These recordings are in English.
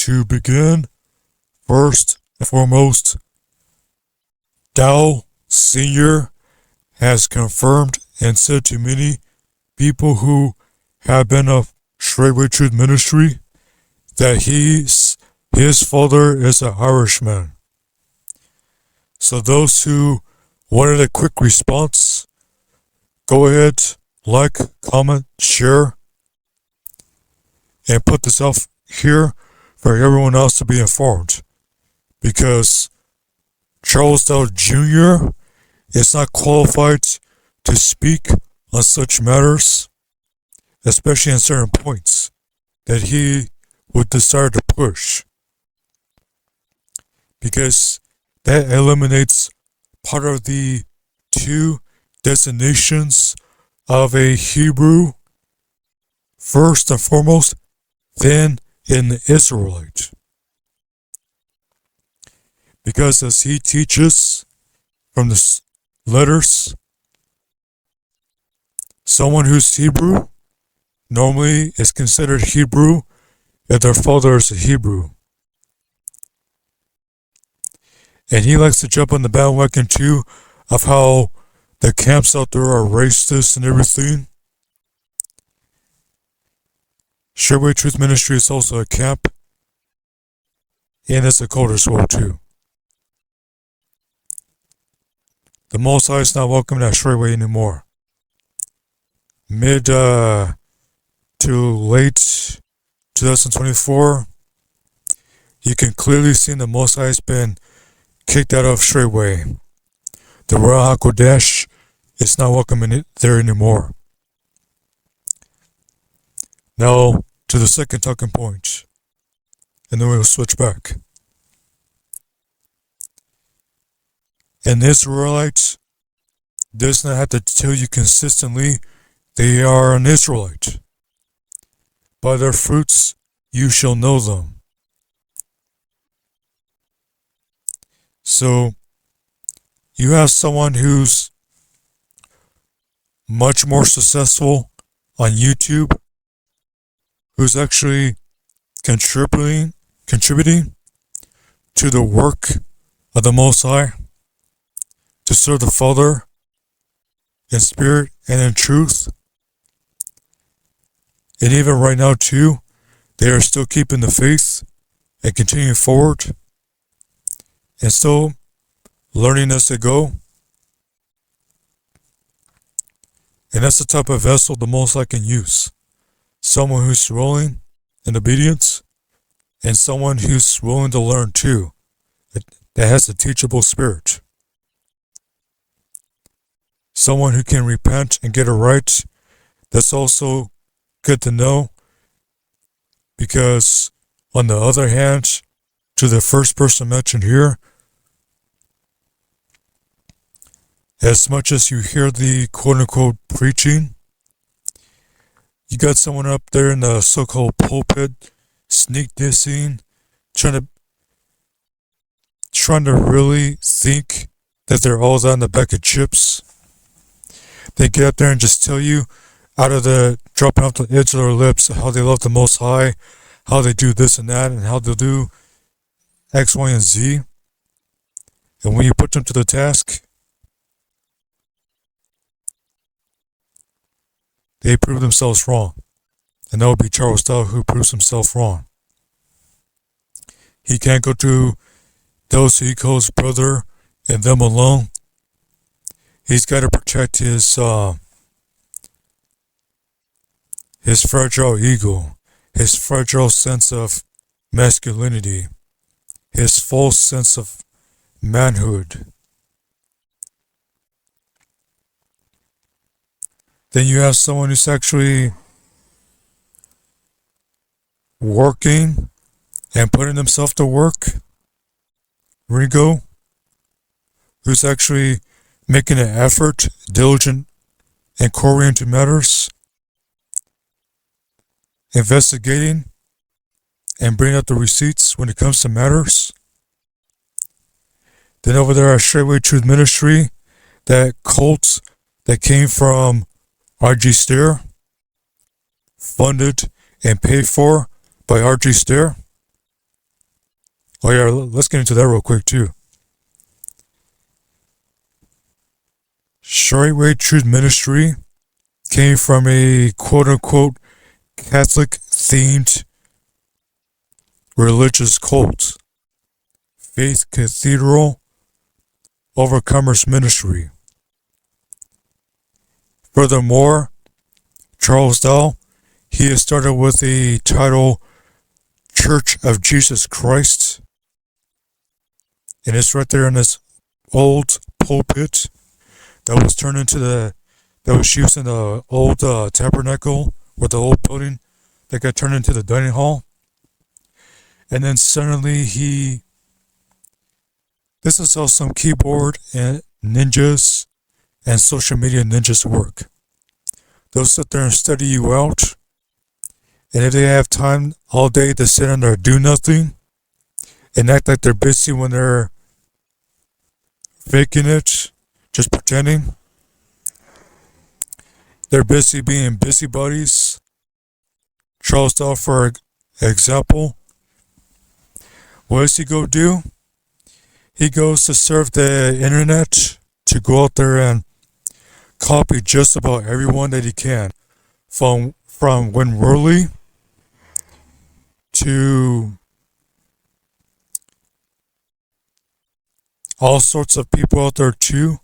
To begin, first and foremost, Dowell Sr. has confirmed and said to many people who have been of Straightway Truth Ministry that his father is an Irishman. So those who wanted a quick response, go ahead, like, comment, share, and put this out here for everyone else to be informed. Because Charles Dowell Jr. is not qualified to speak on such matters, especially on certain points that he would decide to push. Because that eliminates part of the two designations of a Hebrew, first and foremost, then an Israelite. Because as he teaches from the letters, someone who's Hebrew normally is considered Hebrew if their father is a Hebrew. And he likes to jump on the bandwagon too of how the camps out there are racist and everything. Straightway Truth Ministry is also a camp, and it's a cult as well too. The Most High is not welcome at Straightway anymore. Mid to late 2024, you can clearly see the Most High has been kicked out of Straightway. The Royal HaKodesh is not welcome in it there anymore. Now to the second talking point, and then we'll switch back. An Israelite does not have to tell you consistently they are an Israelite. By their fruits you shall know them. So you have someone who's much more successful on YouTube, who's actually contributing to the work of the Most High, to serve the Father in spirit and in truth. And even right now too, they are still keeping the faith and continuing forward and still learning as they go. And that's the type of vessel the Most High can use. Someone who's willing in obedience, and someone who's willing to learn too, that has a teachable spirit. Someone who can repent and get it right. That's also good to know, because on the other hand, to the first person mentioned here, as much as you hear the quote-unquote preaching, you got someone up there in the so-called pulpit, sneak dissing, trying to really think that they're all down the bag of chips. They get up there and just tell you, out of the dropping off the edge of their lips, how they love the Most High, how they do this and that, and how they'll do X, Y, and Z. And when you put them to the task, they prove themselves wrong. And that would be Charles Dowell, who proves himself wrong. He can't go to those he calls brother and them alone. He's got to protect his fragile ego, his fragile sense of masculinity, his false sense of manhood. Then you have someone who's actually working and putting himself to work, Ringo, who's actually making an effort, diligent, and inquiring into matters, investigating, and bringing out the receipts when it comes to matters. Then over there at Straightway Truth Ministry, that cult that came from Stair, funded and paid for by Stair. Oh yeah, let's get into that real quick too. Straightway Truth Ministry came from a quote-unquote Catholic-themed religious cult, Faith Cathedral Overcomers Ministry. Furthermore, Charles Dowell, he has started with the title Church of Jesus Christ, and it's right there in this old pulpit that was turned into that was used in the old tabernacle or the old building that got turned into the dining hall. And then suddenly this is how some keyboard and ninjas and social media ninjas work. They'll sit there and study you out, and if they have time all day to sit and do nothing and act like they're busy when they're faking it, just pretending, they're busy being busybodies. Charles Dowell, for example, what does he go do? He goes to surf the internet to go out there and copy just about everyone that he can, from Win Worley to all sorts of people out there too,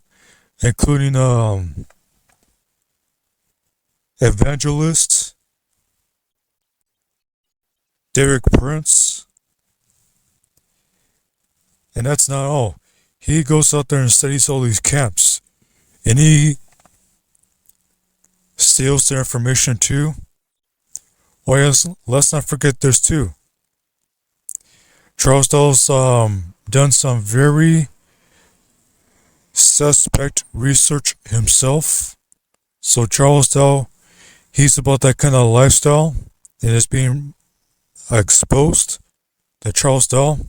including evangelists, Derek Prince. And that's not all. He goes out there and studies all these camps, and he steals their information too. Oh yes, let's not forget this too. Charles Dowell's done some very suspect research himself. So Charles Dowell, he's about that kind of lifestyle, and it's being exposed that Charles Dowell,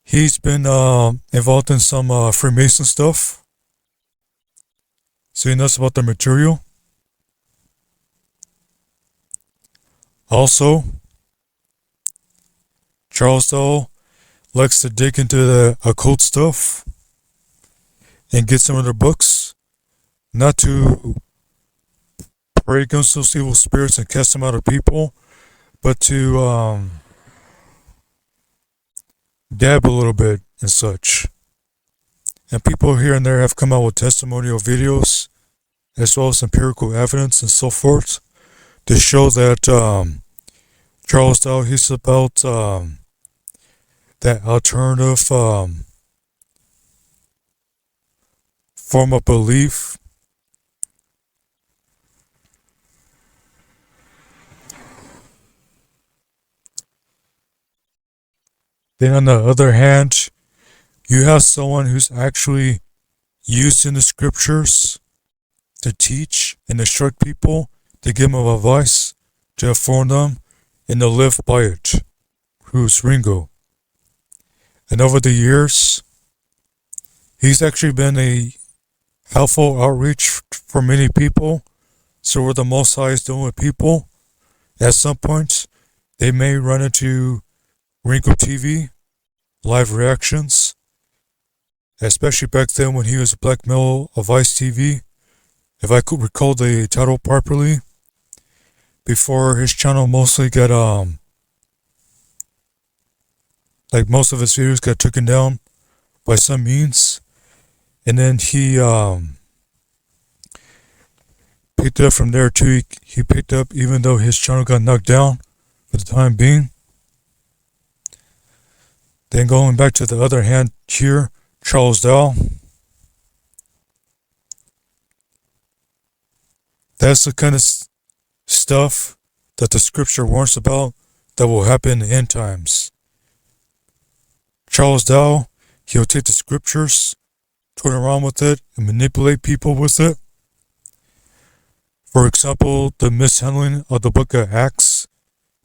he's been involved in some Freemason stuff. So he knows about the material. Also, Charles Dowell likes to dig into the occult stuff and get some of their books, not to pray against those evil spirits and cast them out of people, but to dab a little bit and such. And people here and there have come out with testimonial videos as well as empirical evidence and so forth to show that Charles Dowell, he's about that alternative form of belief. Then on the other hand, you have someone who's actually using the scriptures to teach and instruct people, to give them advice, to inform them, and to live by it, who's Ringo. And over the years, he's actually been a helpful outreach for many people. So what the Most High is doing with people, at some point, they may run into Ringo TV, live reactions, especially back then when he was Black Male of Vice TV, if I could recall the title properly, before his channel mostly got, like most of his videos got taken down by some means, and then he picked it up from there too. He picked up, even though his channel got knocked down for the time being. Then going back to the other hand here, Charles Dowell. That's the kind of stuff that the scripture warns about that will happen in the end times. Charles Dowell, he'll take the scriptures, turn around with it, and manipulate people with it. For example, the mishandling of the book of Acts,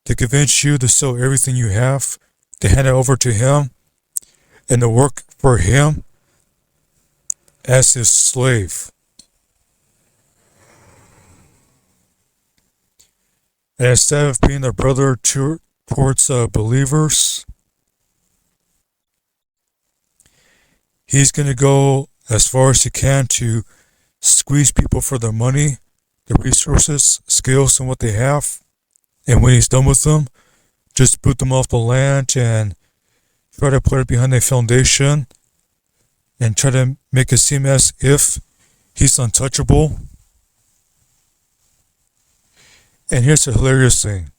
to convince you to sell everything you have, to hand it over to him, and to work for him as his slave. And instead of being a brother to towards believers. He's going to go as far as he can to squeeze people for their money, their resources, skills, and what they have. And when he's done with them, just boot them off the land and try to put it behind a foundation and try to make it seem as if he's untouchable. And here's the hilarious thing.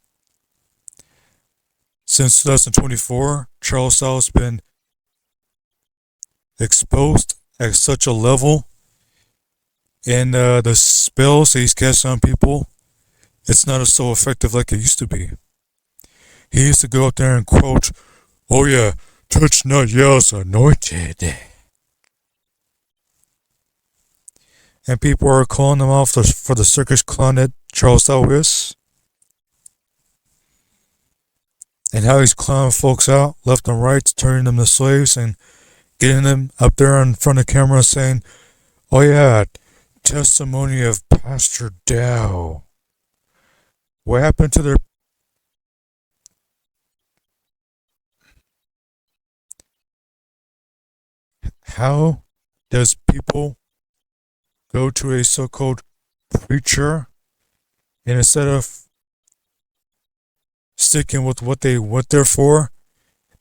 Since 2024, Charles Dowell's been exposed at such a level, and the spells that he's casting on people, it's not so effective like it used to be. He used to go out there and quote, "Oh yeah, touch not yours anointed." And people are calling him out for the circus clown that Charles Dowell is. And how he's clowning folks out, left and right, turning them to slaves and getting them up there in front of camera saying, "Oh yeah, testimony of Pastor Dowell." What happened to their... How does people go to a so-called preacher and instead of sticking with what they went there for,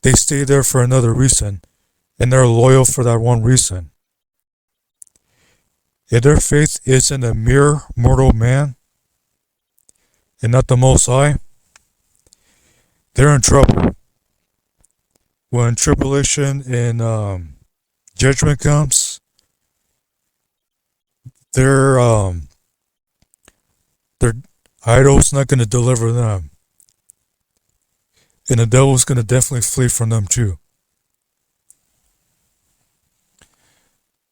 they stay there for another reason, and they're loyal for that one reason? If their faith is in a mere mortal man and not the Most High, they're in trouble. When tribulation and judgment comes, their idol's not going to deliver them. And the devil's going to definitely flee from them too.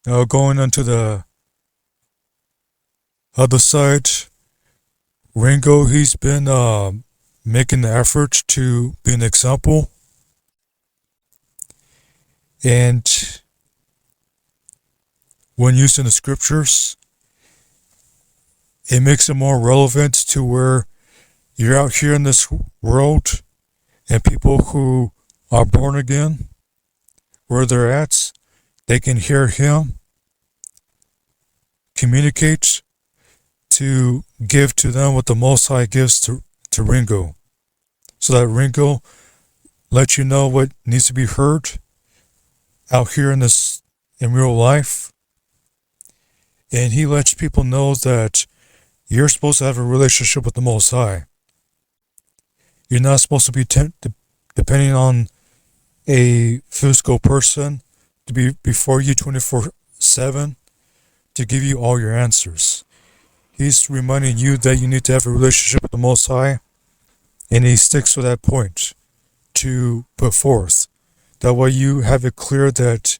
Now going on to the other side, Ringo, he's been making the effort to be an example. And when used in the scriptures, it makes it more relevant to where you're out here in this world and people who are born again, where they're at, they can hear him communicate to give to them what the Most High gives to Ringo. So that Ringo lets you know what needs to be heard out here in real life. And he lets people know that you're supposed to have a relationship with the Most High. You're not supposed to be depending on a physical person to be before you 24/7 to give you all your answers. He's reminding you that you need to have a relationship with the Most High, and he sticks to that point to put forth. That way you have it clear that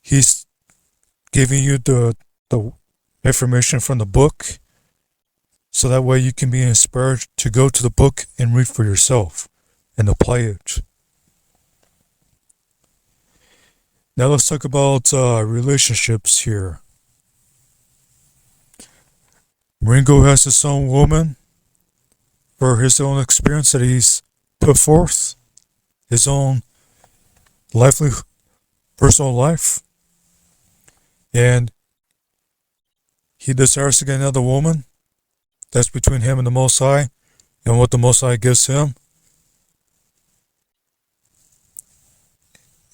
he's giving you the information from the book, so that way you can be inspired to go to the book and read for yourself and apply it. Now let's talk about relationships here. Ringo has his own woman for his own experience that he's put forth, his own personal life, and he desires to get another woman. That's between him and the Most High and what the Most High gives him.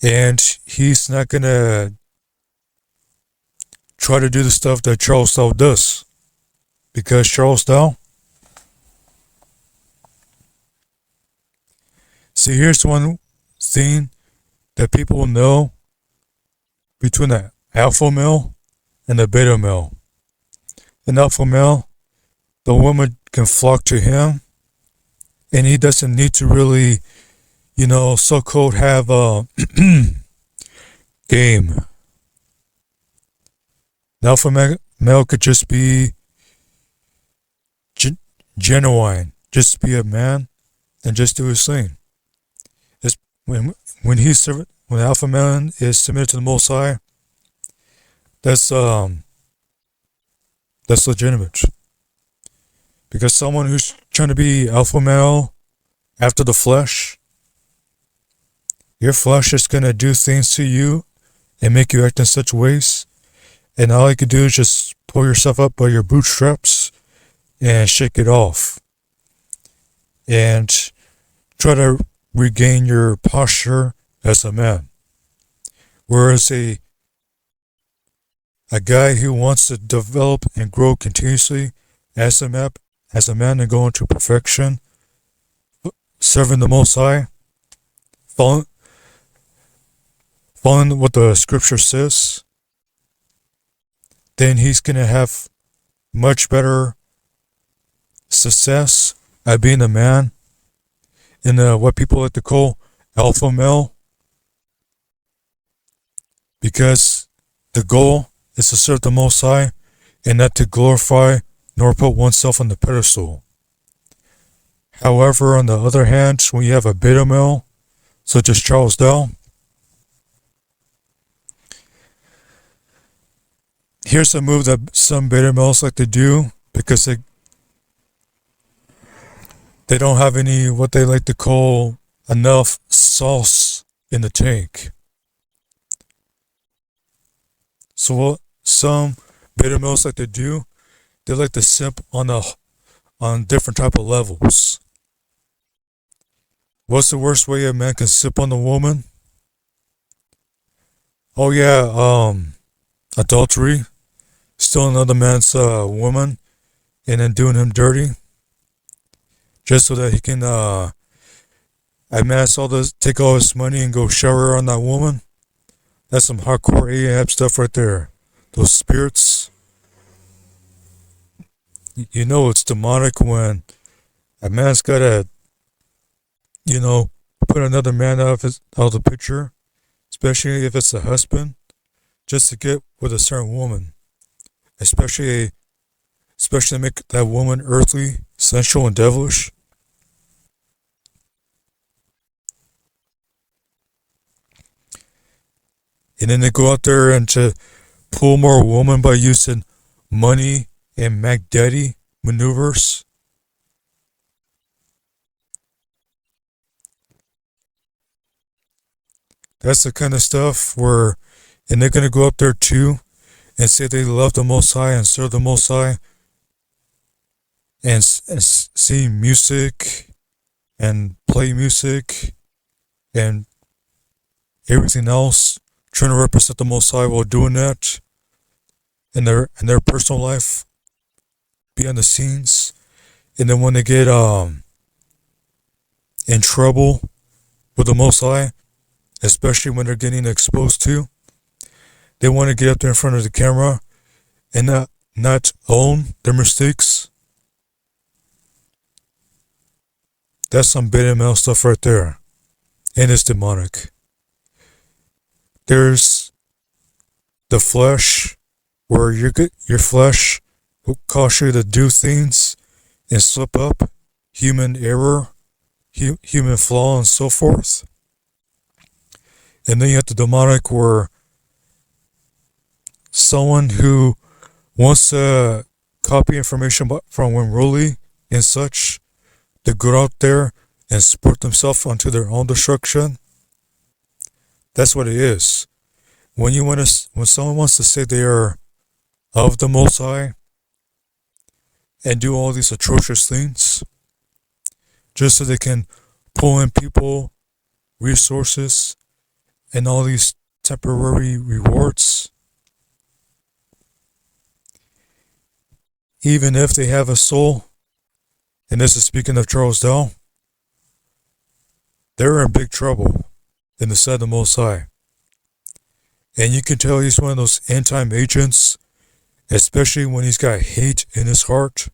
And he's not going to try to do the stuff that Charles Dowell does. Because Charles Dowell... See, here's one thing that people will know between the alpha male and the beta male. An alpha male, the woman can flock to him, and he doesn't need to really, so-called have a game. An alpha male could just be genuine, just be a man, and just do his thing. It's when alpha man is submitted to the Most High, that's legitimate. Because someone who's trying to be alpha male after the flesh, your flesh is going to do things to you and make you act in such ways. And all you can do is just pull yourself up by your bootstraps and shake it off. And try to regain your posture as a man. Whereas a guy who wants to develop and grow continuously as a man and go into perfection, serving the Most High, following what the scripture says, then he's going to have much better success at being a man in what people like to call alpha male, because the goal is to serve the Most High and not to glorify nor put oneself on the pedestal. However, on the other hand, when you have a beta male, such as Charles Dowell, here's a move that some beta males like to do because they don't have any, what they like to call, enough sauce in the tank. So what some beta males like to do, they like to simp on different type of levels. What's the worst way a man can simp on a woman? Oh yeah, adultery, stealing another man's woman, and then doing him dirty, just so that he can amass take all his money and go shower on that woman. That's some hardcore Ahab stuff right there. Those spirits. You know it's demonic when a man's gotta, put another man out of the picture, especially if it's a husband, just to get with a certain woman. Especially make that woman earthly, sensual, and devilish. And then they go out there and to pull more woman by using money and Mac Daddy maneuvers. That's the kind of stuff where, and they're going to go up there too and say they love the Most High and serve the Most High and sing music and play music and everything else, trying to represent the Most High while doing that in their personal life, behind the scenes. And then when they get in trouble with the Most High, especially when they're getting exposed to, they want to get up there in front of the camera and not own their mistakes. That's some beta male stuff right there. And it's demonic. There's the flesh, where your flesh will cause you to do things and slip up, human error, human flaw, and so forth. And then you have the demonic, where someone who wants to copy information from unruly and such, to go out there and support themselves onto their own destruction. That's what it is. When someone wants to say they are of the Most High and do all these atrocious things, just so they can pull in people, resources, and all these temporary rewards, even if they have a soul, and this is speaking of Charles Dowell, they're in big trouble in the sight of the Most High. And you can tell he's one of those end-time agents, especially when he's got hate in his heart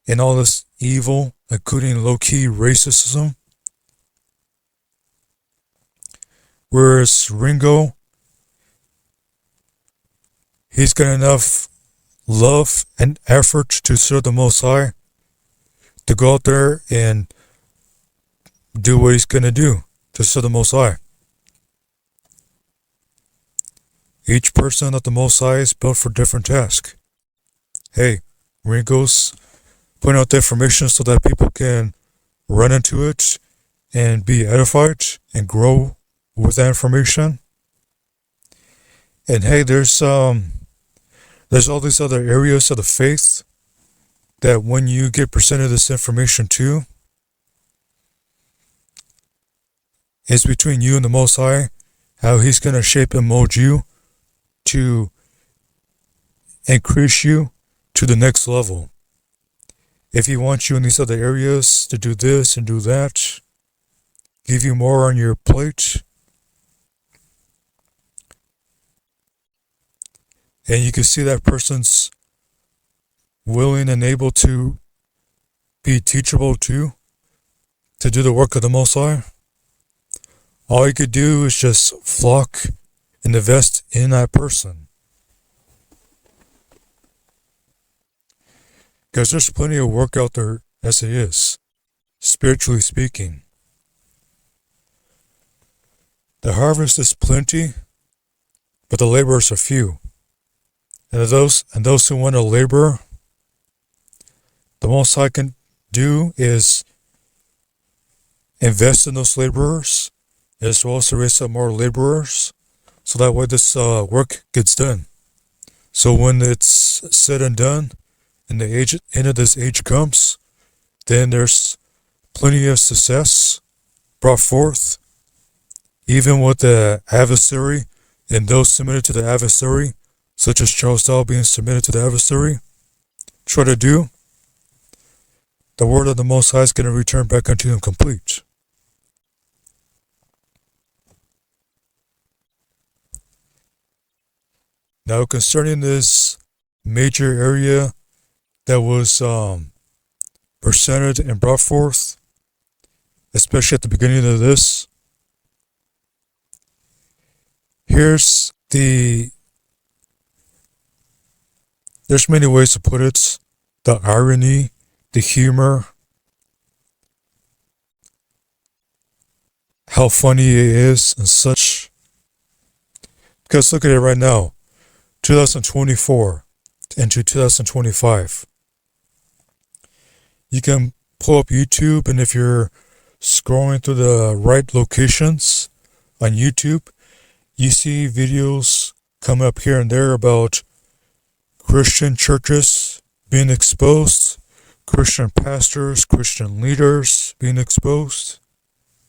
and all this evil, including low-key racism. Whereas Ringo, he's got enough love and effort to serve the Most High to go out there and do what he's going to do to serve the Most High. Each person at the Most High is built for different tasks. Hey, Ringo's putting out the information so that people can run into it and be edified and grow with that information. And hey, there's all these other areas of the faith that when you get presented this information to, it's between you and the Most High, how He's going to shape and mold you to increase you to the next level. If He wants you in these other areas to do this and do that, give you more on your plate, and you can see that person's willing and able to be teachable to do the work of the Most High, all you could do is just flock and invest in that person. Because there's plenty of work out there as it is, spiritually speaking. The harvest is plenty, but the laborers are few. And those who want to labor, the most I can do is invest in those laborers, as well as to raise up more laborers, so that way this work gets done. So when it's said and done, and the end of this age comes, then there's plenty of success brought forth, even with the adversary and those submitted to the adversary, such as Charles Dowell being submitted to the adversary, try to do, the word of the Most High is going to return back unto him complete. Now, concerning this major area that was presented and brought forth, especially at the beginning of this, there's many ways to put it, the irony, the humor, how funny it is and such. Because look at it right now, 2024 into 2025. You can pull up YouTube, and if you're scrolling through the right locations on YouTube, you see videos come up here and there about Christian churches being exposed, Christian pastors, Christian leaders being exposed,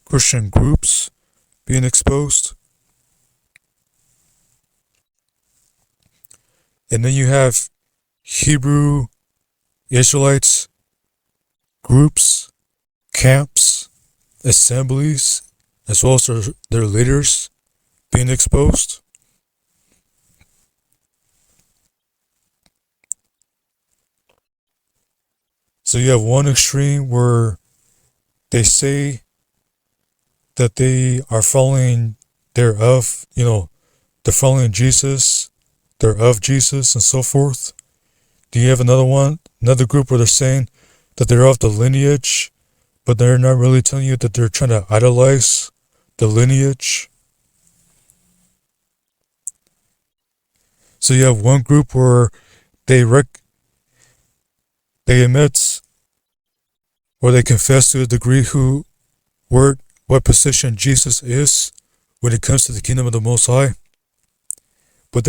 Christian groups being exposed. And then you have Hebrew Israelites, groups, camps, assemblies, as well as their leaders being exposed. So you have one extreme where they say that they are following they're following Jesus, they're of Jesus, and so forth. Do you have another group where they're saying that they're of the lineage, but they're not really telling you that they're trying to idolize the lineage? So you have one group where they admit or they confess to a degree what position Jesus is when it comes to the kingdom of the Most High, but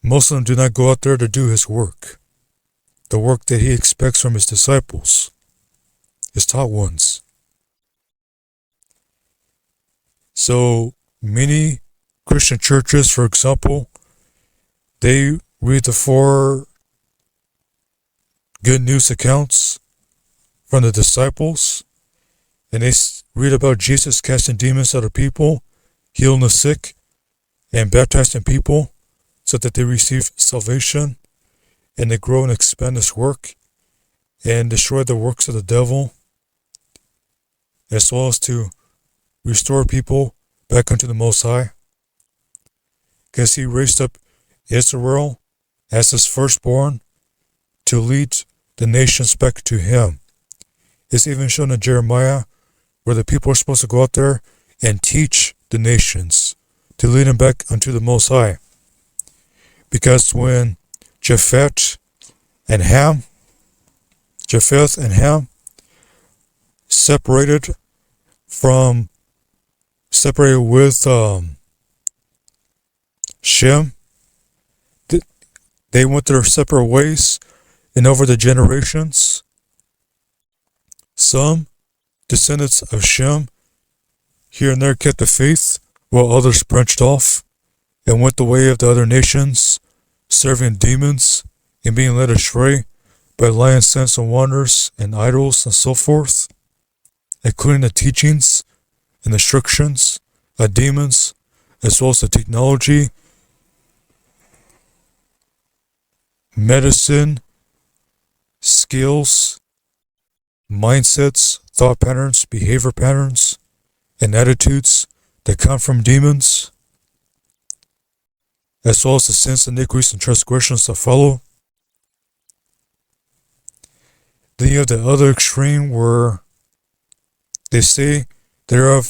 most of them do not go out there to do his work, the work that he expects from his disciples, his taught ones. So many Christian churches, for example, they read the 4 good news accounts from the disciples, and they read about Jesus casting demons out of people, healing the sick, and baptizing people so that they receive salvation, and they grow and expand this work and destroy the works of the devil, as well as to restore people back unto the Most High, because he raised up Isreal as his firstborn to lead the nations back to him. It's even shown in Jeremiah where the people are supposed to go out there and teach the nations to lead them back unto the Most High. Because when Japheth and Ham separated with Shem. They went their separate ways, and over the generations, some descendants of Shem here and there kept the faith, while others branched off and went the way of the other nations, serving demons and being led astray by lying signs and wonders and idols and so forth, including the teachings and instructions of demons, as well as the technology, medicine, skills, mindsets, thought patterns, behavior patterns, and attitudes that come from demons, as well as the sins, iniquities, and transgressions that follow. Then you have the other extreme where they say they're of,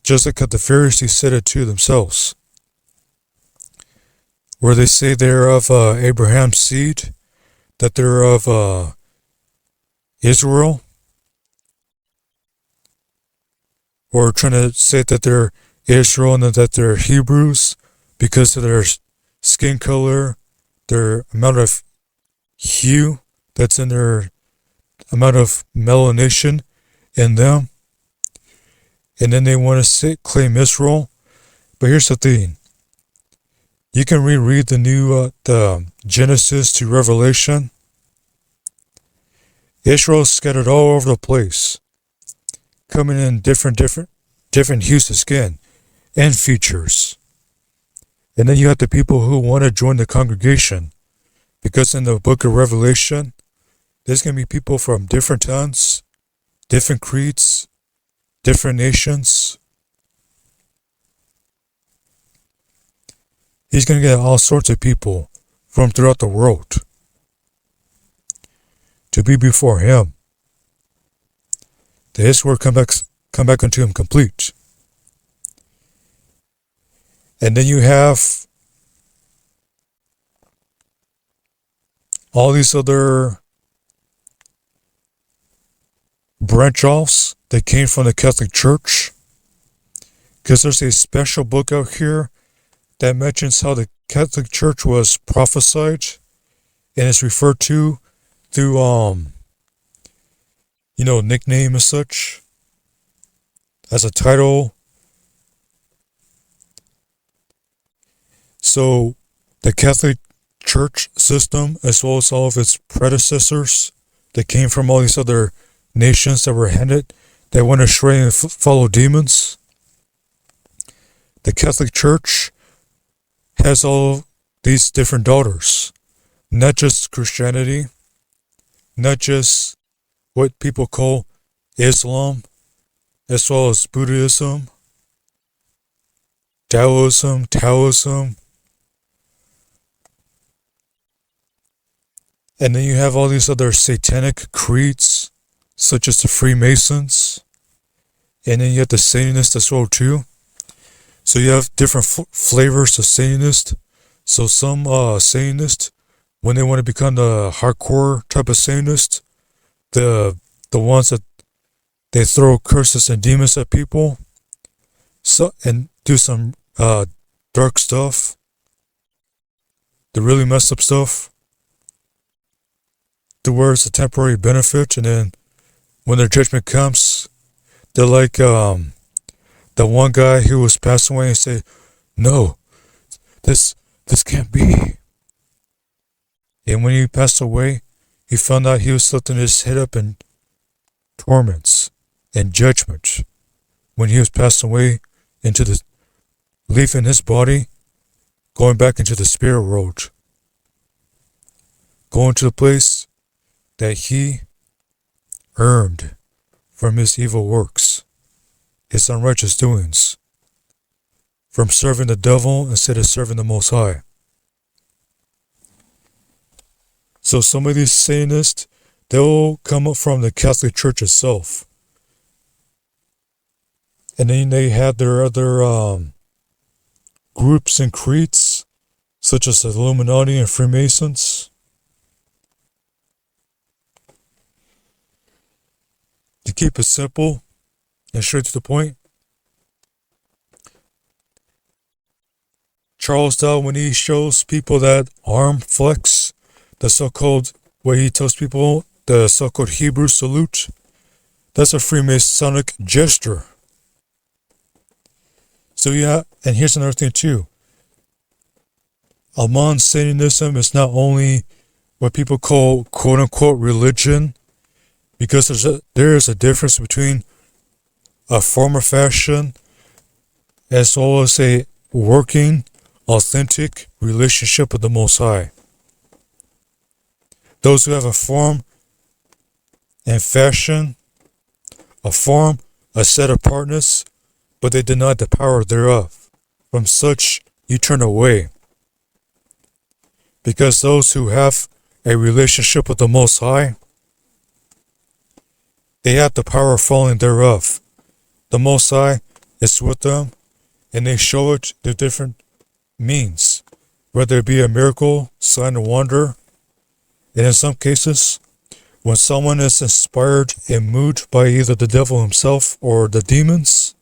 just like the Pharisees said it to themselves, where they say they're of Abraham's seed, that they're of Israel, or trying to say that they're Israel and that they're Hebrews because of their skin color, their amount of hue that's in their amount of melanation in them. And then they want to claim Israel. But here's the thing. You can reread the Genesis to Revelation. Israel is scattered all over the place, coming in different hues of skin and features. And then you have the people who want to join the congregation, because in the book of Revelation, there's going to be people from different tongues, different creeds, different nations. He's going to get all sorts of people from throughout the world to be before him. The his word come back unto him complete. And then you have all these other branch offs that came from the Catholic Church, because there's a special book out here that mentions how the Catholic Church was prophesied, and it's referred to through nickname as such, as a title. So the Catholic Church system, as well as all of its predecessors that came from all these other nations that were handed, that went astray and followed demons, the Catholic Church has all these different daughters. Not just Christianity, not just what people call Islam, as well as Buddhism, Taoism, and then you have all these other satanic creeds, such as the Freemasons, and then you have the Satanists as well too. So you have different flavors of Satanist. So some Satanists, when they want to become the hardcore type of Satanist, the ones that they throw curses and demons at people, so and do some dark stuff, the really messed up stuff, to where it's a temporary benefit, and then when their judgment comes, they're like the one guy who was passing away and say, "No, this can't be." And when he passed away, he found out he was lifting his head up in torments and judgment when he was passing away into the, leaving his body, going back into the spirit world, going to the place that he earned from his evil works, his unrighteous doings, from serving the devil instead of serving the Most High. So some of these Satanists, they'll come up from the Catholic Church itself. And then they have their other groups and creeds, such as the Illuminati and Freemasons. keep it simple and straight to the point. Charles Dowell, when he shows people that arm flex, the so-called, what he tells people, the so-called Hebrew salute, that's a Freemasonic gesture. So yeah, and here's another thing too. Among Satanism is not only what people call quote-unquote religion, because there is a difference between a form of fashion as well as a working, authentic relationship with the Most High. Those who have a form and fashion, a form, a set apartness, but they deny the power thereof. From such you turn away. Because those who have a relationship with the Most High, they have the power of falling thereof. The Most High is with them, and they show it through different means, whether it be a miracle, sign, or wonder. And in some cases, when someone is inspired and moved by either the devil himself or the demons,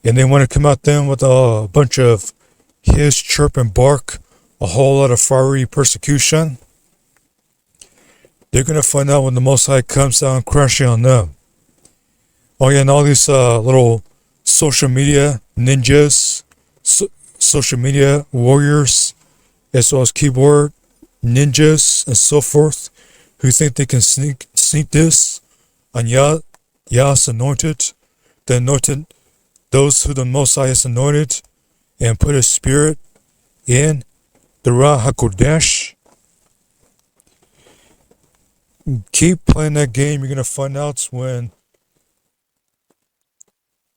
and they want to come at them with a bunch of hiss, chirp, and bark, a whole lot of fiery persecution, they're going to find out when the Most High comes down crashing on them. Oh yeah, and all these little social media ninjas, social media warriors, as well as keyboard ninjas and so forth, who think they can sneak this on Yah's anointed, the anointed, those who the Most High has anointed, and put His Spirit in the Ruach HaKodesh. Keep playing that game. You're going to find out when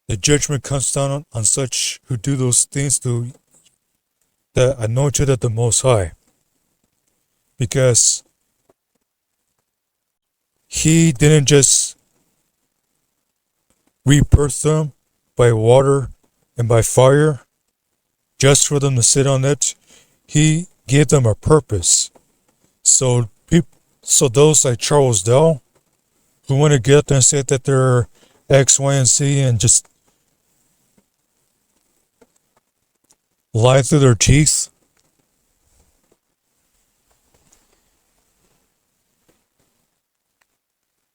the judgment comes down on such who do those things to the anointed of the Most High. Because He didn't just rebirth them by water and by fire just for them to sit on it. He gave them a purpose. So those like Charles Dowell, who want to get up there and say that they're X, Y, and Z and just lie through their teeth,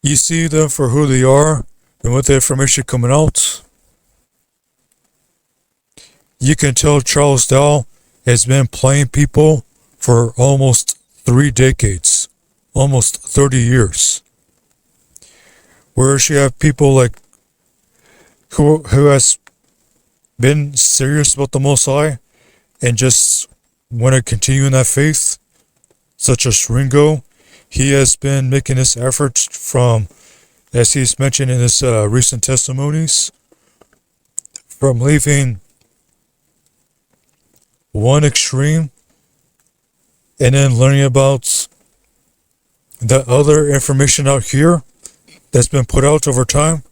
you see them for who they are and with the information coming out. You can tell Charles Dowell has been playing people for almost 3 decades, almost 30 years. Whereas you have people like who has been serious about the Most High and just want to continue in that faith, such as Ringo. He has been making this effort from, as he's mentioned in his recent testimonies, from leaving one extreme and then learning about the other information out here that's been put out over time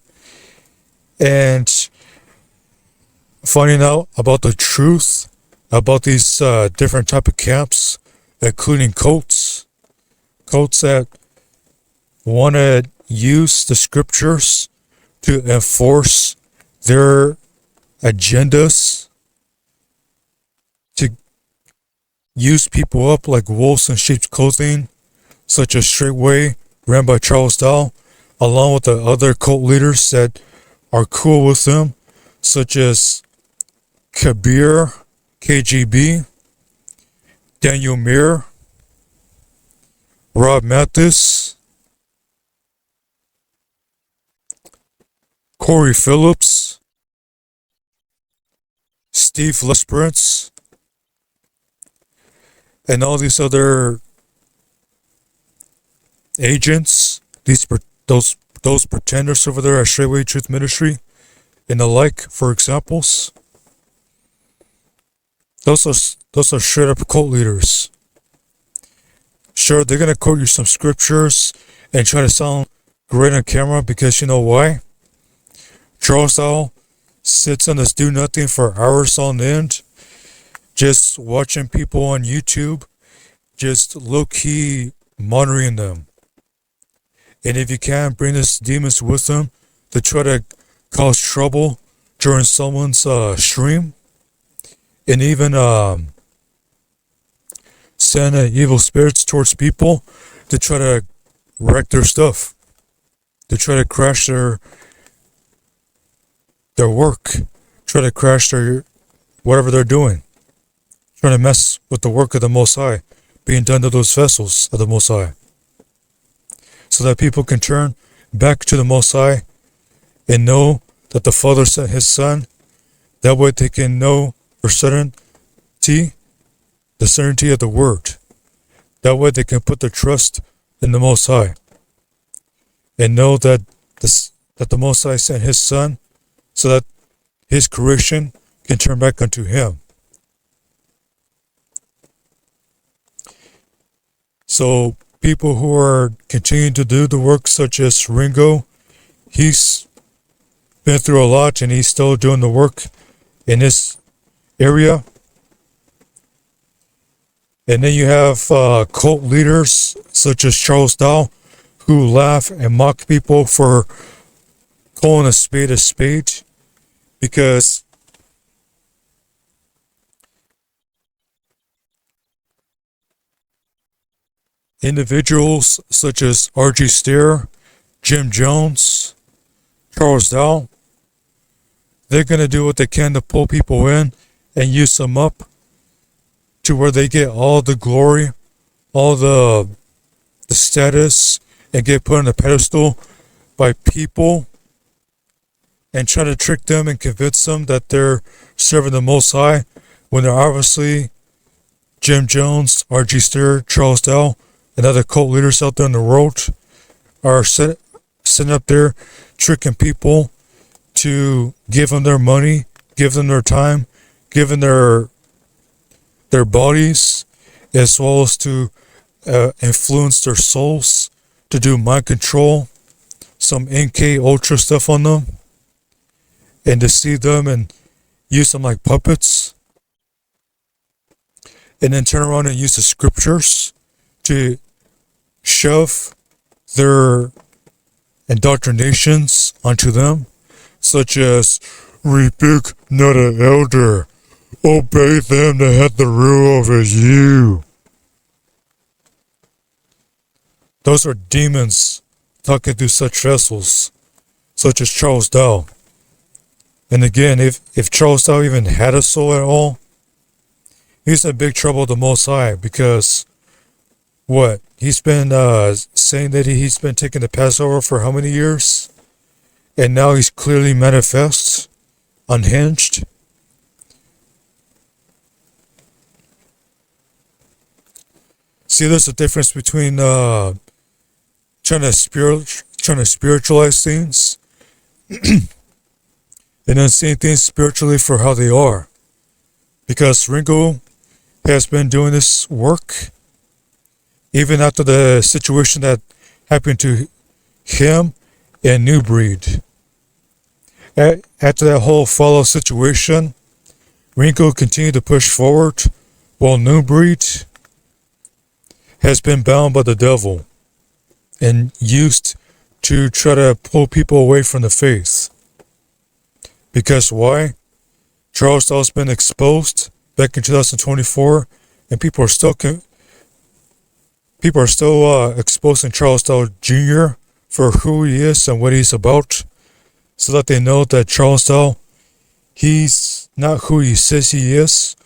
and finding out about the truth about these different type of camps, including cults that want to use the scriptures to enforce their agendas, to use people up like wolves in sheep's clothing, such as Straightway, ran by Charles Dowell, along with the other cult leaders that are cool with them, such as Kabir, KGB, Daniel Mir, Rob Mathis, Corey Phillips, Steve Lesperance, and all these other agents, those pretenders over there at Straightway Truth Ministry, and the like, for examples. Those are straight up cult leaders. Sure, they're gonna quote you some scriptures and try to sound great on camera because you know why? Charles Dowell sits on this do nothing for hours on end, just watching people on YouTube, just low key monitoring them. And if you can, bring these demons with them to try to cause trouble during someone's stream, and even send evil spirits towards people to try to wreck their stuff, to try to crash their work, try to crash their whatever they're doing, trying to mess with the work of the Most High being done to those vessels of the Most High, so that people can turn back to the Most High and know that the Father sent His Son. That way they can know for certainty, the certainty of the Word. That way they can put their trust in the Most High and know that the Most High sent His Son so that His creation can turn back unto Him. So people who are continuing to do the work, such as Ringo, he's been through a lot and he's still doing the work in this area. And then you have cult leaders such as Charles Dowell, who laugh and mock people for calling a spade, because individuals such as R.G. Stair, Jim Jones, Charles Dowell, they're going to do what they can to pull people in and use them up to where they get all the glory, all the status, and get put on a pedestal by people, and try to trick them and convince them that they're serving the Most High, when they're obviously Jim Jones, R.G. Stair, Charles Dowell, and other cult leaders out there in the world are sitting up there tricking people to give them their money, give them their time, give them their bodies, as well as to influence their souls, to do mind control, some NK Ultra stuff on them, and deceive them and use them like puppets, and then turn around and use the scriptures to shove their indoctrinations onto them, such as rebuke not an elder, obey them that have the rule over you. Those are demons talking through such vessels, such as Charles Dowell. And again, if Charles Dowell even had a soul at all, he's in big trouble with the Most High, because what? He's been saying that he's been taking the Passover for how many years? And now he's clearly manifest, unhinged. See, there's a difference between trying to spiritualize things and then seeing things spiritually for how they are. Because Ringo has been doing this work even after the situation that happened to him and New Breed. After that whole follow situation, Ringo continued to push forward, while New Breed has been bound by the devil and used to try to pull people away from the faith. Because why? Charles Dowell's been exposed back in 2024, and people are still exposing Charles Dowell Jr. for who he is and what he's about, so that they know that Charles Dowell, he's not who he says he is,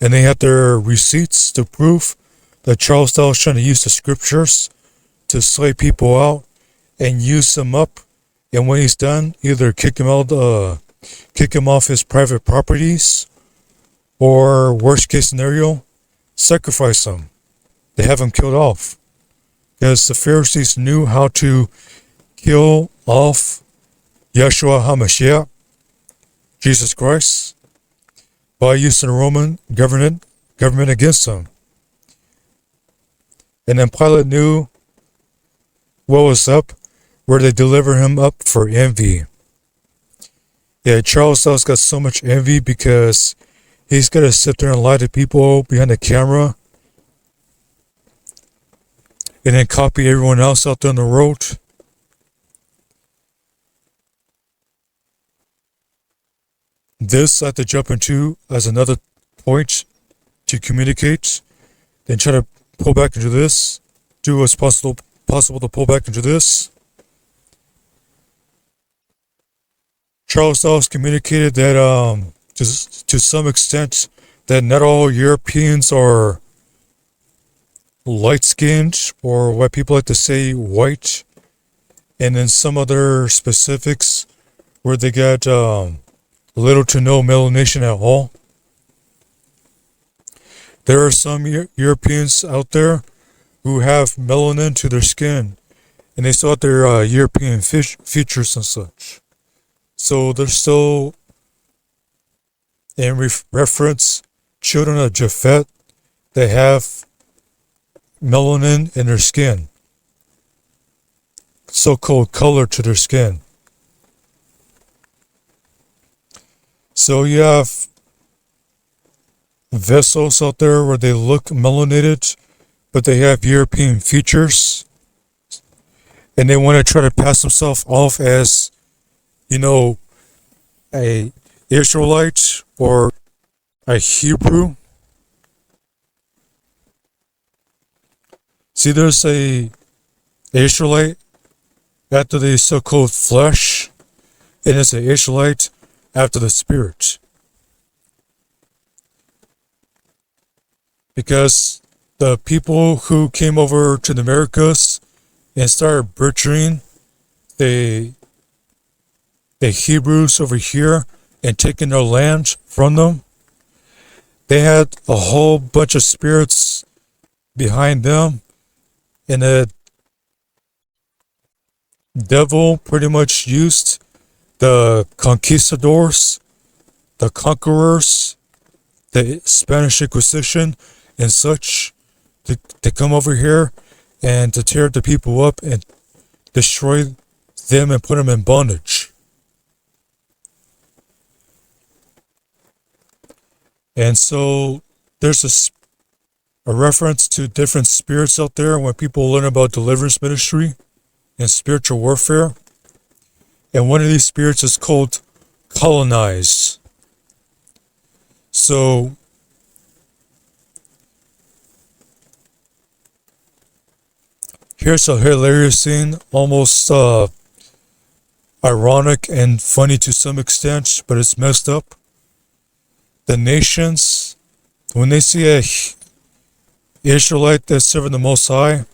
and they have their receipts to prove that Charles Dowell is trying to use the scriptures to slay people out and use them up, and when he's done, either kick him off his private properties, or worst case scenario, sacrifice him. They have him killed off, because the Pharisees knew how to kill off Yeshua HaMashiach, Jesus Christ, by using the Roman government against them. And then Pilate knew what was up, where they deliver him up for envy. Yeah, Charles Dowell's got so much envy because he's got to sit there and lie to people behind the camera, and then copy everyone else out there on the road This I have to jump into as another point to communicate, then try to pull back into this, do what's possible to pull back into this. Charles Dawes communicated that to some extent that not all Europeans are light-skinned, or what people like to say white, and then some other specifics where they got little to no melanation at all. There are some Europeans out there who have melanin to their skin, and they still have their European features and such. So they're still, in reference, children of Japhet, they have melanin in their skin, so-called color to their skin. So you have vessels out there where they look melanated, but they have European features, and they want to try to pass themselves off as, a Israelite or a Hebrew. See, there's a Israelite after the so-called flesh, and it's an Israelite after the spirit. Because the people who came over to the Americas and started butchering the Hebrews over here and taking their land from them, they had a whole bunch of spirits behind them, and the devil pretty much used the conquistadors, the conquerors, the Spanish Inquisition and such, to come over here and to tear the people up and destroy them and put them in bondage. And so there's a reference to different spirits out there when people learn about deliverance ministry and spiritual warfare. And one of these spirits is called colonize. So here's a hilarious scene, almost ironic and funny to some extent, but it's messed up. The nations, when they see a Israelite that's serving the Most High,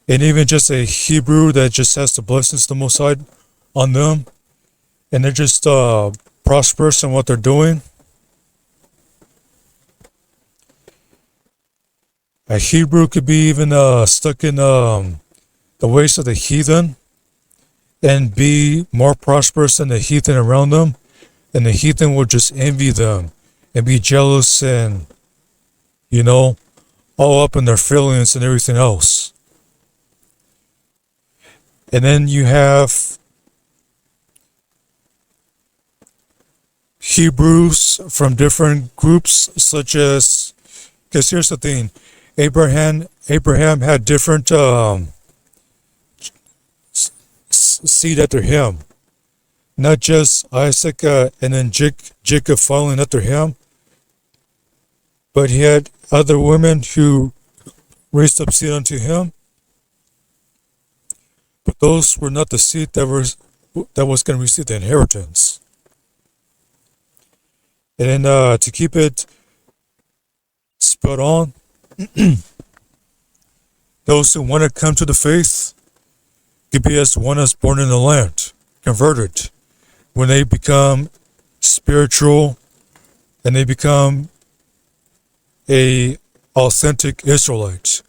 and even just a Hebrew that just has the blessings of the Most High on them, and they're just prosperous in what they're doing, a Hebrew could be even stuck in the ways of the heathen and be more prosperous than the heathen around them, and the heathen will just envy them and be jealous and, all up in their feelings and everything else. And then you have Hebrews from different groups, such as, because here's the thing, Abraham had different seed after him. Not just Isaac and then Jacob following after him, but he had other women who raised up seed unto him. But those were not the seed that was going to receive the inheritance. And then to keep it spot on, those who want to come to the faith could be as one as born in the land, converted. When they become spiritual and they become a authentic Israelite,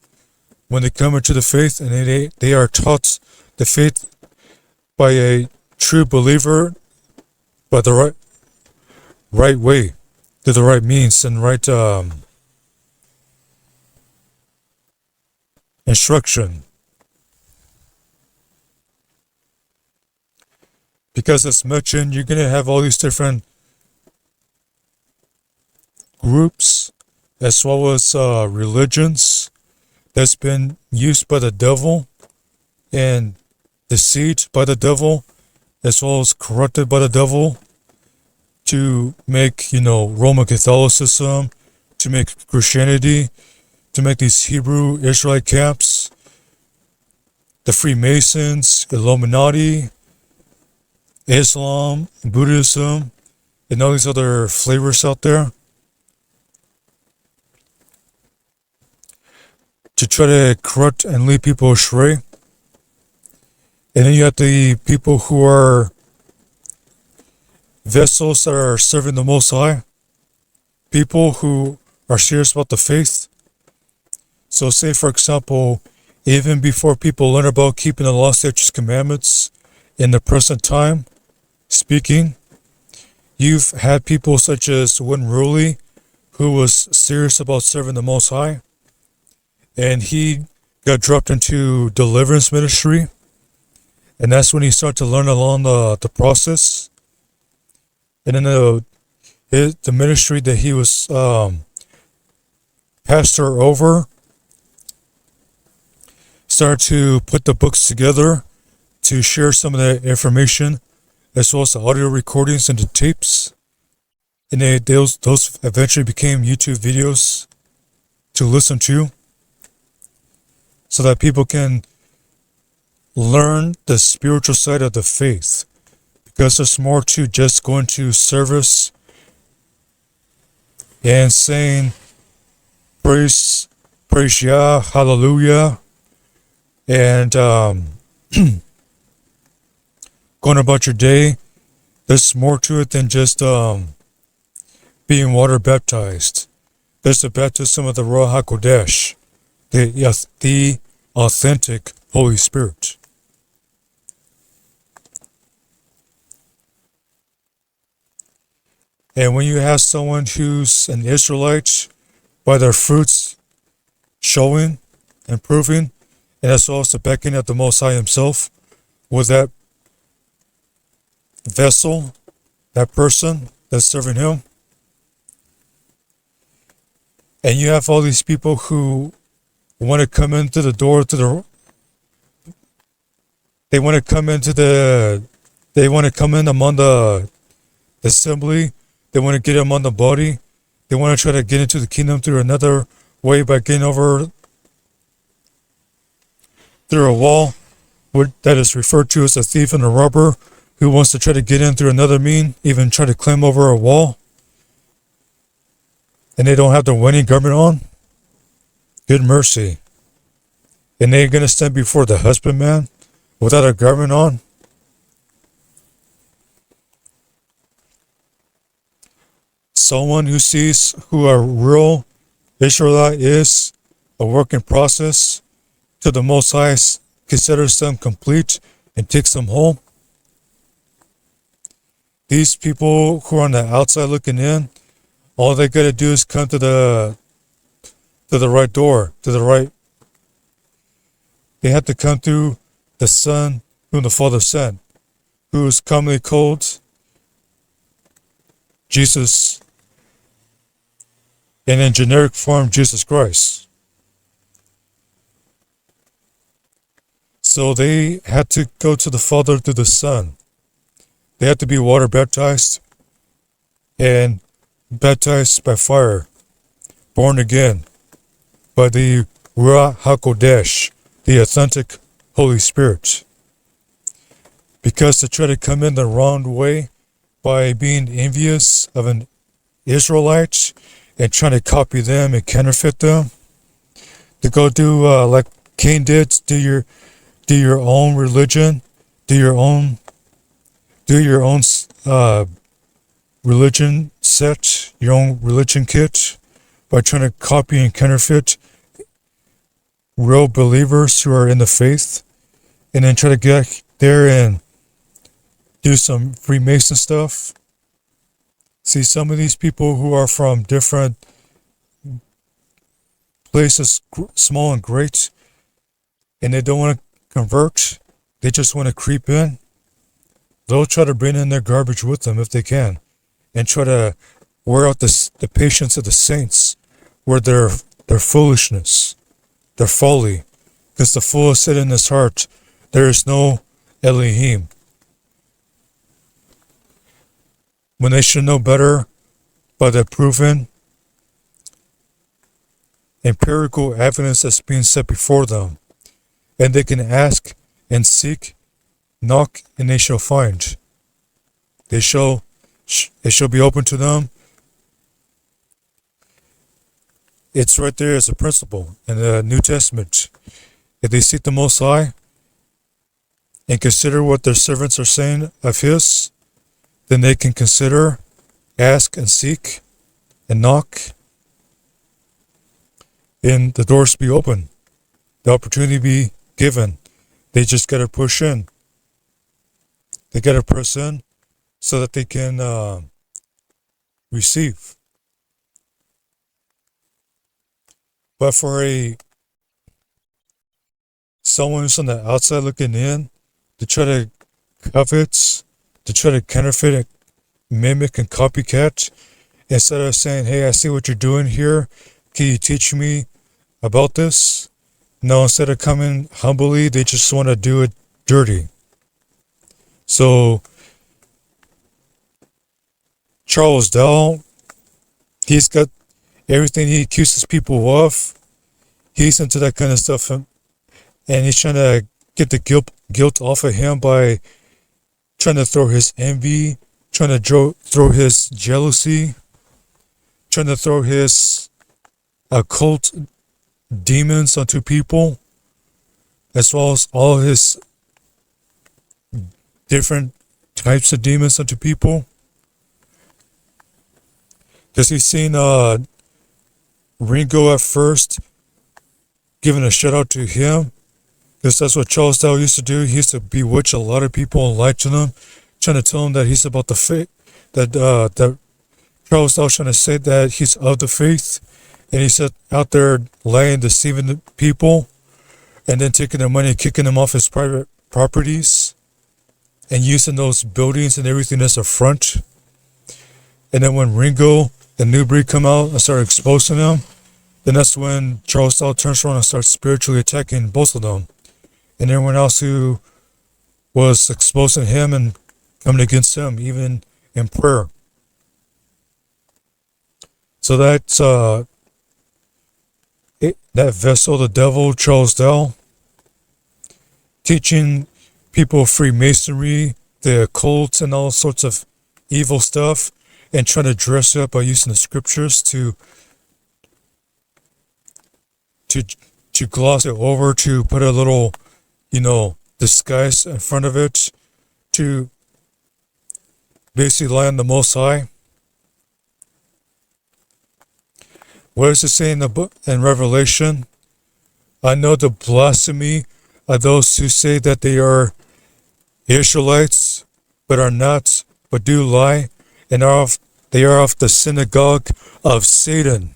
when they come into the faith and they are taught the faith by a true believer, by the right way, through the right means and right instruction. Because as mentioned, you're going to have all these different groups as well as religions that's been used by the devil and deceived by the devil, as well as corrupted by the devil, to make, Roman Catholicism, to make Christianity, to make these Hebrew Israelite camps, the Freemasons, Illuminati, Islam, Buddhism, and all these other flavors out there, to try to corrupt and lead people astray. And then you have the people who are vessels that are serving the Most High, people who are serious about the faith. So say, for example, even before people learn about keeping the law, statutes, commandments in the present time, speaking, you've had people such as Win Ruley, who was serious about serving the Most High, and he got dropped into deliverance ministry, and that's when he started to learn along the process. And then the ministry that he was pastor over started to put the books together to share some of the information, as well as the audio recordings and the tapes. And those eventually became YouTube videos to listen to, so that people can learn the spiritual side of the faith. Because there's more to just going to service and saying praise Yah, hallelujah, and going about your day. There's more to it than just being water baptized. There's the baptism of the Ruach HaKodesh, the authentic Holy Spirit. And when you have someone who's an Israelite, by their fruits showing and proving, and as well as the backing of the Most High Himself, with that vessel, that person that's serving Him, and you have all these people who want to come into the door they want to come in among the assembly. They want to get among the body. They want to try to get into the kingdom through another way, by getting over through a wall, that is referred to as a thief and a robber, who wants to try to get in through another mean, even try to climb over a wall, and they don't have their wedding garment on. Good mercy. And they're going to stand before the husbandman without a garment on. Someone who sees who a real Israelite is, a work in process, to the Most High considers them complete and takes them home. These people who are on the outside looking in, all they gotta do is come to the right door, they have to come through the Son whom the Father sent, who is commonly called Jesus, and in generic form, Jesus Christ. So they had to go to the Father through the Son. They had to be water baptized and baptized by fire, born again by the Ruach HaKodesh, the authentic Holy Spirit. Because to try to come in the wrong way by being envious of an Israelite and trying to copy them and counterfeit them, to go do like Cain did, do your own religion, do your own religion set, your own religion kit, by trying to copy and counterfeit real believers who are in the faith, and then try to get there and do some Freemason stuff. See, some of these people who are from different places, small and great, and they don't want to convert, they just want to creep in, they'll try to bring in their garbage with them if they can, and try to wear out the patience of the saints with their foolishness, their folly, because the fool has said in his heart, there is no Elohim. when they should know better by the proven empirical evidence that's being set before them. And they can ask and seek, knock, and they shall find. It shall be open to them. It's right there as a principle in the New Testament. If they seek the Most High and consider what their servants are saying of His, then they can consider, ask, and seek, and knock, and the doors be open, the opportunity be given. They just got to push in. They got to press in so that they can receive. But for someone who's on the outside looking in, to try to covet, to try to counterfeit, mimic, and copycat, instead of saying, hey, I see what you're doing here, can you teach me about this? No, instead of coming humbly, they just want to do it dirty. So, Charles Dowell, he's got everything he accuses people of. He's into that kind of stuff, and he's trying to get the guilt off of him by trying to throw his envy, trying to throw his jealousy, trying to throw his occult demons onto people, as well as all his different types of demons onto people. Because he's seen Ringo at first giving a shout out to him, because that's what Charles Dowell used to do. He used to bewitch a lot of people and lie to them, trying to tell them that he's about the faith, that Charles Dowell trying to say that he's of the faith, and he's out there lying, deceiving the people, and then taking their money and kicking them off his private properties, and using those buildings and everything as a front. And then when Ringo and Newbury come out and start exposing them, then that's when Charles Dowell turns around and starts spiritually attacking both of them, and everyone else who was exposing him and coming against him, even in prayer. So that's that vessel, the devil, Charles Dowell, teaching people Freemasonry, the occult, and all sorts of evil stuff, and trying to dress it up by using the scriptures to gloss it over, to put a little, disguise in front of it, to basically lie on the Most High. What does it say in the book, in Revelation? I know the blasphemy of those who say that they are Israelites, but are not, but do lie, and they are of the synagogue of Satan.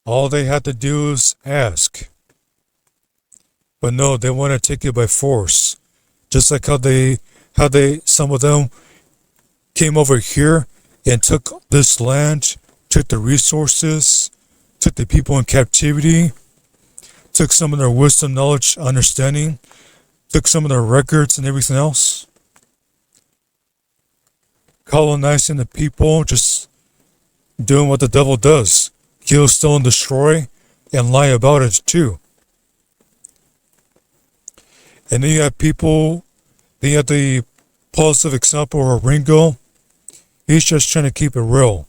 All they had to do is ask. But no, they want to take it by force. Just like how some of them came over here and took this land, took the resources, took the people in captivity, took some of their wisdom, knowledge, understanding, took some of their records and everything else, colonizing the people, just doing what the devil does: kill, steal, and destroy, and lie about it too. And then you have people, then you have the positive example of Ringo. He's just trying to keep it real,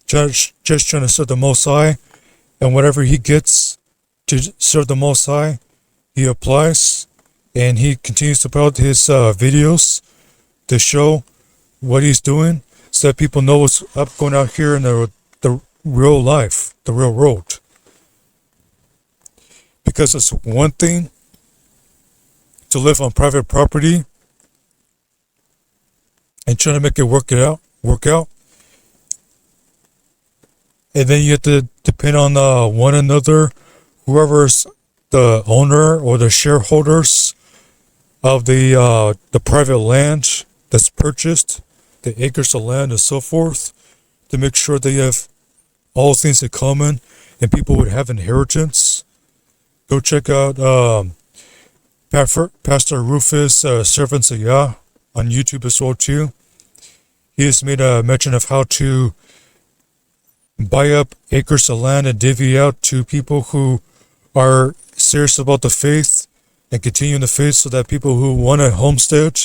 just trying to serve the Most High, and whatever he gets to serve the Most High, he applies, and he continues to put out his videos to show what he's doing, so that people know what's up going out here in the real life, the real world. Because it's one thing to live on private property and trying to make it work out, and then you have to depend on one another, whoever's the owner or the shareholders of the private land that's purchased, the acres of land and so forth, to make sure they have all things in common and people would have inheritance. Go check out Pastor Rufus, Servants of Yah, on YouTube as well too. He has made a mention of how to buy up acres of land and divvy out to people who are serious about the faith and continue in the faith, so that people who want a homestead,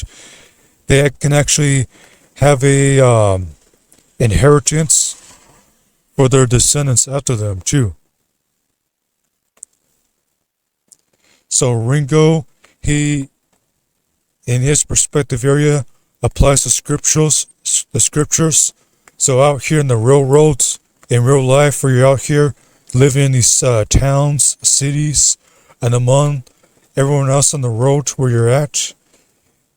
they can actually have a inheritance for their descendants after them too. So Ringo, he, in his perspective area, applies the scriptures. So out here in the real roads, in real life, where you're out here living in these towns, cities, and among everyone else on the road where you're at,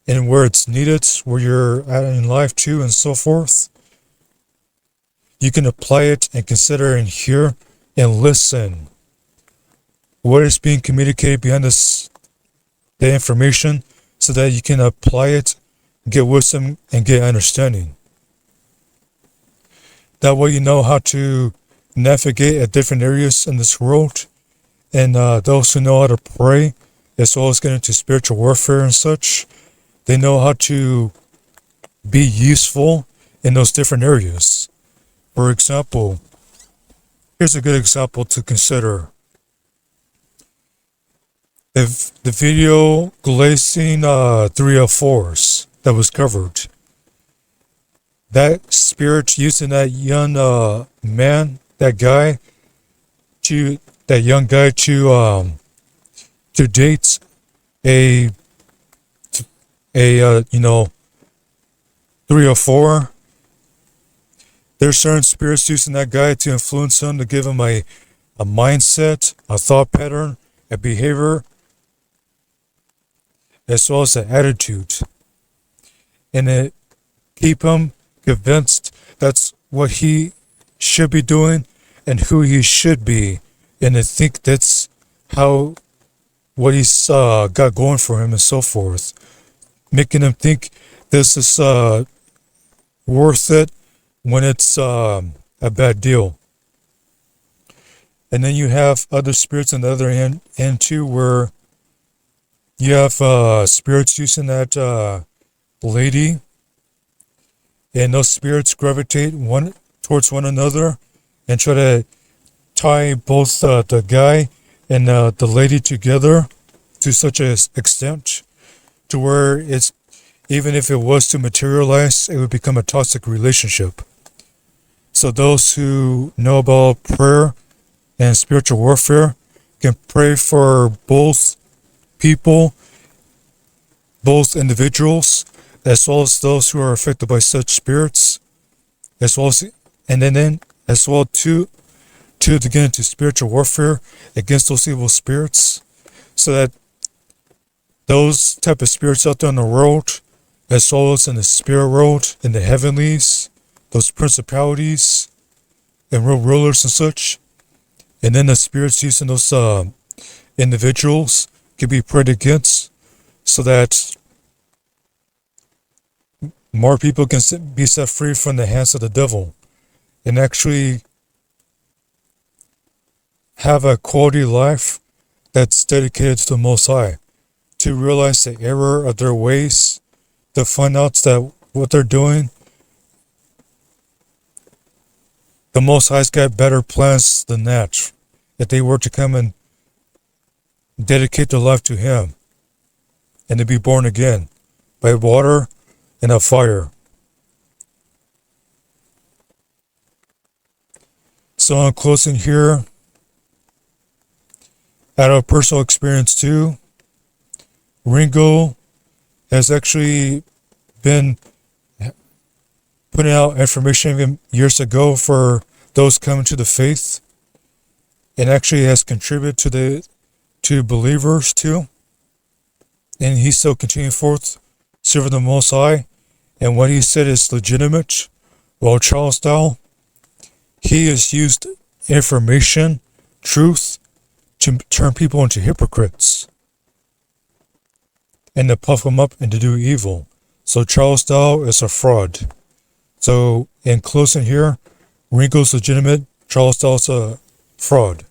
and where it's needed, where you're at in life too, and so forth, you can apply it and consider and hear and listen what is being communicated behind the information, so that you can apply it, get wisdom, and get understanding. That way you know how to navigate at different areas in this world, and those who know how to pray, as well as get into spiritual warfare and such, they know how to be useful in those different areas. For example, here's a good example to consider. The video glazing 304s that was covered. That spirit using that young man, that young guy to date a 304. There's certain spirits using that guy to influence him, to give him a mindset, a thought pattern, a behavior, as well as an attitude, and it keep him convinced that's what he should be doing and who he should be, and I think that's what he's got going for him and so forth, making him think this is worth it when it's a bad deal. And then you have other spirits on the other end too, where you have spirits using that lady, and those spirits gravitate towards one another and try to tie both the guy and the lady together to such an extent to where it's, even if it was to materialize, it would become a toxic relationship. So those who know about prayer and spiritual warfare can pray for both people, both individuals, as well as those who are affected by such spirits, as well as, and then as well to get into spiritual warfare against those evil spirits, so that those type of spirits out there in the world, as well as in the spirit world, in the heavenlies, those principalities and world rulers and such, and then the spirits using those individuals can be prayed against, so that more people can be set free from the hands of the devil and actually have a quality life that's dedicated to the Most High, to realize the error of their ways, to find out that what they're doing, the Most High's got better plans than that, if they were to come and dedicate their life to Him and to be born again by water and a fire. So in closing here, out of personal experience too, Ringo has actually been putting out information years ago for those coming to the faith, and actually has contributed to believers too. And he's still continuing forth serving the Most High, and what he said is legitimate. While Charles Dowell, he has used information, truth, to turn people into hypocrites and to puff them up and to do evil. So Charles Dowell is a fraud. So in closing here, Ringo's legitimate, Charles Dowell's a fraud.